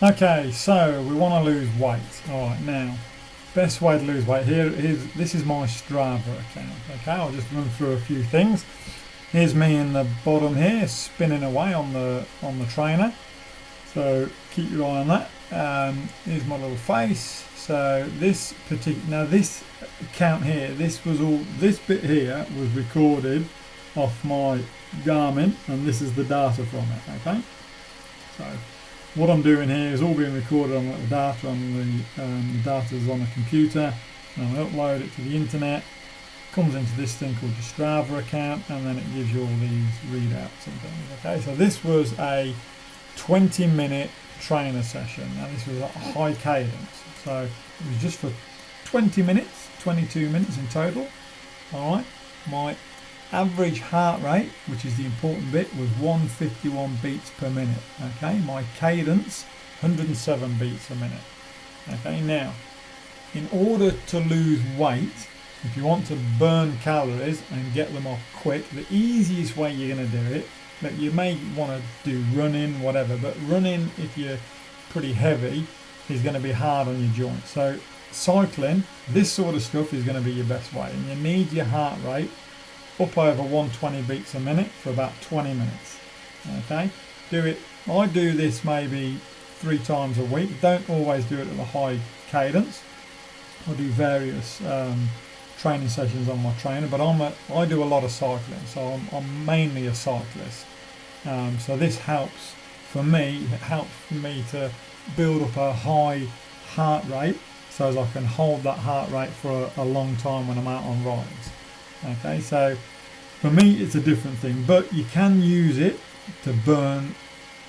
Okay, so we want to lose weight. All right, now, best way to lose weight this is my Strava account. Okay, I'll just run through a few things. Here's me in the bottom here, spinning away on the trainer. So keep your eye on that. Here's my little face. So this account here, this bit here was recorded off my Garmin, and this is the data from it. Okay, so what I'm doing here is all being recorded on the data the data's on a computer, and I upload it to the internet. Comes into this thing called the Strava account, and then it gives you all these readouts and things. Okay, so this was a 20-minute trainer session. Now this was at a high cadence, so it was just for 20 minutes, 22 minutes in total. All right, my average heart rate, which is the important bit, was 151 beats per minute. Okay, my cadence 107 beats a minute. Okay, now in order to lose weight, if you want to burn calories and get them off quick, the easiest way you're going to do it, but you may want to do running, whatever, but running, if you're pretty heavy, is going to be hard on your joints. So cycling, this sort of stuff is going to be your best way, and you need your heart rate up over 120 beats a minute for about 20 minutes. Okay, I do this maybe 3 times a week. Don't always do it at a high cadence. I do various training sessions on my trainer, but I do a lot of cycling, so I'm mainly a cyclist. So this helps for me. It helps for me to build up a high heart rate, so as I can hold that heart rate for a long time when I'm out on rides. Okay, so for me it's a different thing, but you can use it to burn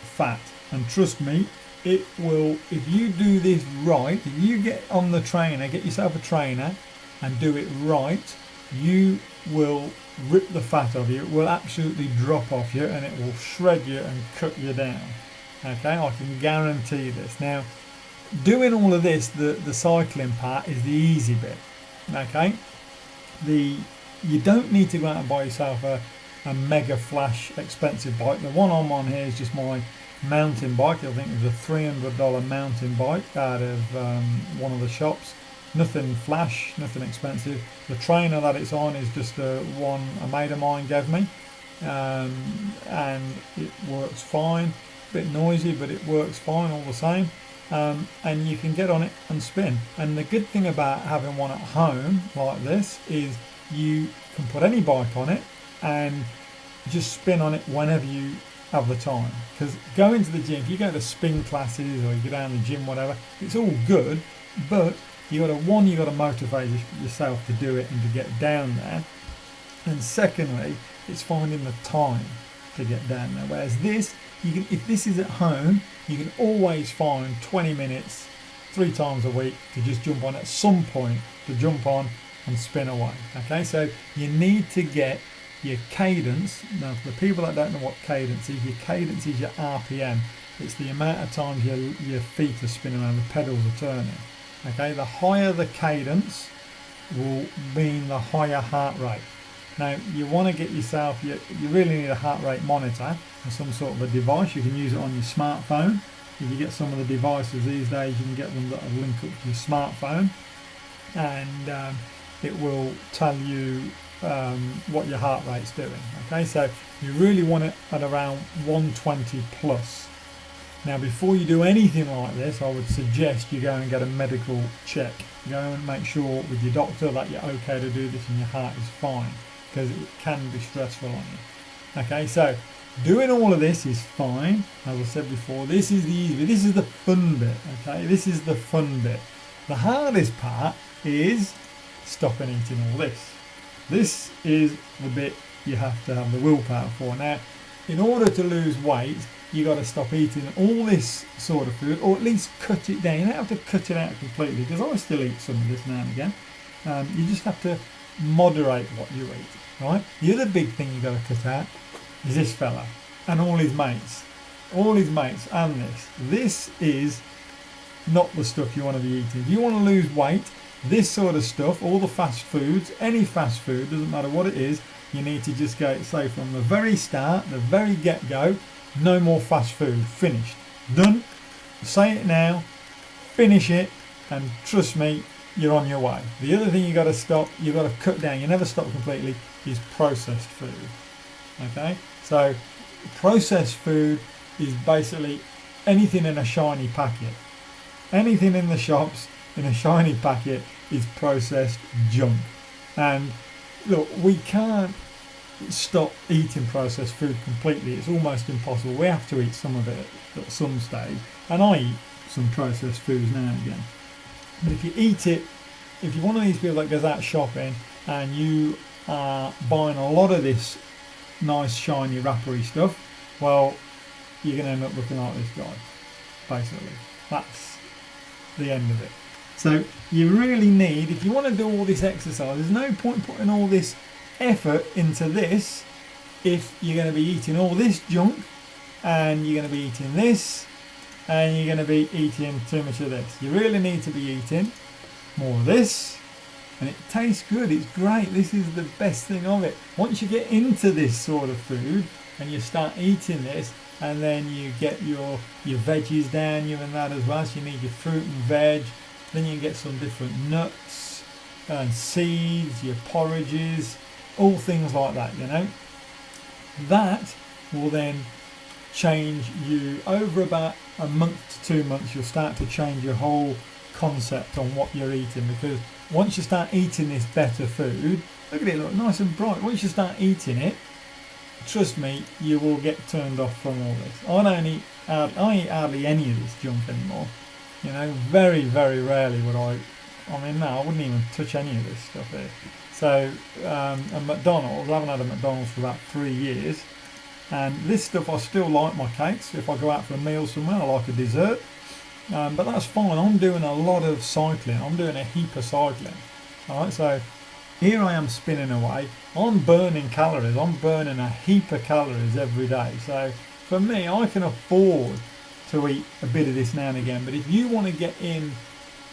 fat, and trust me, it will. If you do this right, if you get on the trainer, get yourself a trainer and do it right, you will rip the fat off you. It will absolutely drop off you, and it will shred you and cut you down. Okay, I can guarantee this. Now, doing all of this, the cycling part is the easy bit. Okay, you don't need to go out and buy yourself a mega flash expensive bike. The one I'm on here is just my mountain bike. I think it was a $300 mountain bike out of one of the shops. Nothing flash, nothing expensive. The trainer that it's on is just one a mate of mine gave me, and it works fine. A bit noisy, but it works fine all the same. And you can get on it and spin. And the good thing about having one at home like this is you can put any bike on it and just spin on it whenever you have the time. Because going to the gym, if you go to spin classes or you go down to the gym, whatever, it's all good, but you got to motivate yourself to do it and to get down there. And secondly, it's finding the time to get down there. Whereas this, if this is at home, you can always find 20 minutes 3 times a week to just jump on at some point, to jump on and spin away. Okay, so you need to get your cadence. Now, for the people that don't know what cadence is, your cadence is your RPM. It's the amount of times your feet are spinning around, the pedals are turning. Okay, the higher the cadence will mean the higher heart rate. Now, you want to get yourself, you really need a heart rate monitor or some sort of a device. You can use it on your smartphone. If you get some of the devices these days, you can get them that will link up to your smartphone, and it will tell you what your heart rate's doing. Okay, so you really want it at around 120 plus. Now, before you do anything like this, I would suggest you go and get a medical check. Go and make sure with your doctor that you're okay to do this and your heart is fine, because it can be stressful on you. Okay, so doing all of this is fine. As I said before, this is the easy bit. This is the fun bit. Okay, this is the fun bit. The hardest part is stopping eating all this. This is the bit you have to have the willpower for. Now, in order to lose weight, you got to stop eating all this sort of food, or at least cut it down. You don't have to cut it out completely, because I still eat some of this now and again. You just have to moderate what you eat, right? The other big thing you got to cut out is this fella and all his mates and this. This is not the stuff you want to be eating. If you want to lose weight, this sort of stuff, all the fast foods, any fast food, doesn't matter what it is, you need to just go, say, from the very start, the very get-go, no more fast food, finished, done. say it now, finish it, and trust me, you're on your way. The other thing you got to stop, you've got to cut down, you never stop completely, is processed food. Okay, so processed food is basically anything in a shiny packet. Anything in the shops in a shiny packet is processed junk. And look, we can't stop eating processed food completely. It's almost impossible. We have to eat some of it at some stage. And I eat some processed foods now and again. But if you eat it, if you're one of these people that goes out shopping and you are buying a lot of this nice shiny wrappery stuff, well, you're going to end up looking like this guy, basically. That's the end of it. So you really need, if you want to do all this exercise, there's no point putting all this effort into this if you're going to be eating all this junk and you're going to be eating this and you're going to be eating too much of this. You really need to be eating more of this, and it tastes good, it's great, this is the best thing of it. Once you get into this sort of food and you start eating this, and then you get your veggies down you and that as well, so you need your fruit and veg, then you can get some different nuts and seeds, your porridges, all things like that, you know. That will then change you over about a month to 2 months. You'll start to change your whole concept on what you're eating, because once you start eating this better food, look at it, look nice and bright. Once you start eating it, trust me, you will get turned off from all this. I eat hardly any of this junk anymore. You know, very, very rarely would I mean, no, I wouldn't even touch any of this stuff here. So, at McDonald's, I haven't had a McDonald's for about 3 years. And this stuff, I still like my cakes. If I go out for a meal somewhere, I like a dessert. But that's fine. I'm doing a lot of cycling. I'm doing a heap of cycling. Alright, so here I am spinning away. I'm burning calories. I'm burning a heap of calories every day. So for me, I can afford to eat a bit of this now and again. But if you want to get in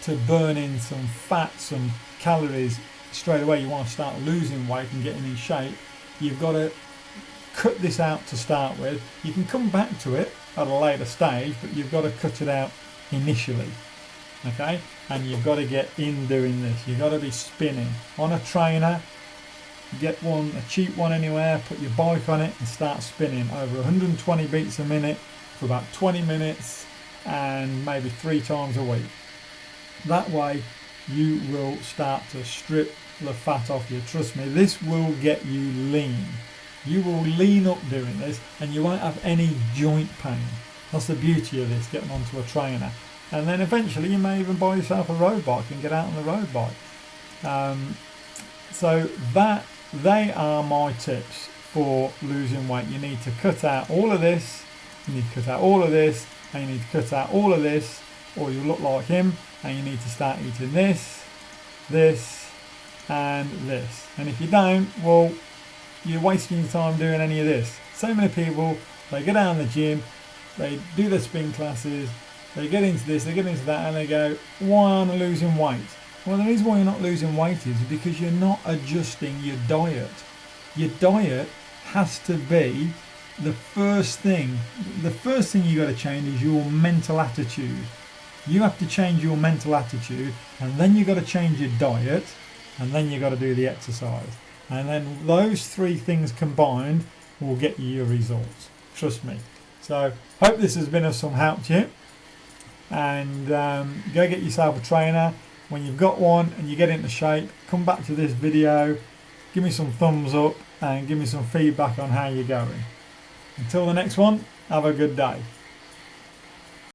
to burning some fat, some calories straight away, you want to start losing weight and getting in shape, you've got to cut this out to start with. You can come back to it at a later stage, but you've got to cut it out initially. Okay, and you've got to get in doing this. You've got to be spinning on a trainer. Get one, a cheap one anywhere, put your bike on it and start spinning over 120 beats a minute for about 20 minutes and maybe 3 times a week. That way you will start to strip the fat off you. Trust me, this will get you lean. You will lean up doing this and you won't have any joint pain. That's the beauty of this, getting onto a trainer. And then eventually you may even buy yourself a road bike and get out on the road bike. So they are my tips for losing weight. You need to cut out all of this, you need to cut out all of this, and you need to cut out all of this, or you look like him, and you need to start eating this, this, and this. And if you don't, well, you're wasting your time doing any of this. So many people, they go down the gym, they do their spin classes, they get into this, they get into that, and they go, why aren't I losing weight? Well, the reason why you're not losing weight is because you're not adjusting your diet. Your diet has to be the first thing. The first thing you got to change is your mental attitude. You have to change your mental attitude, and then you got to change your diet, and then you got to do the exercise. And then those 3 things combined will get you your results. Trust me. So, hope this has been of some help to you. And go get yourself a trainer. When you've got one and you get into shape, come back to this video, give me some thumbs up and give me some feedback on how you're going. Until the next one, have a good day.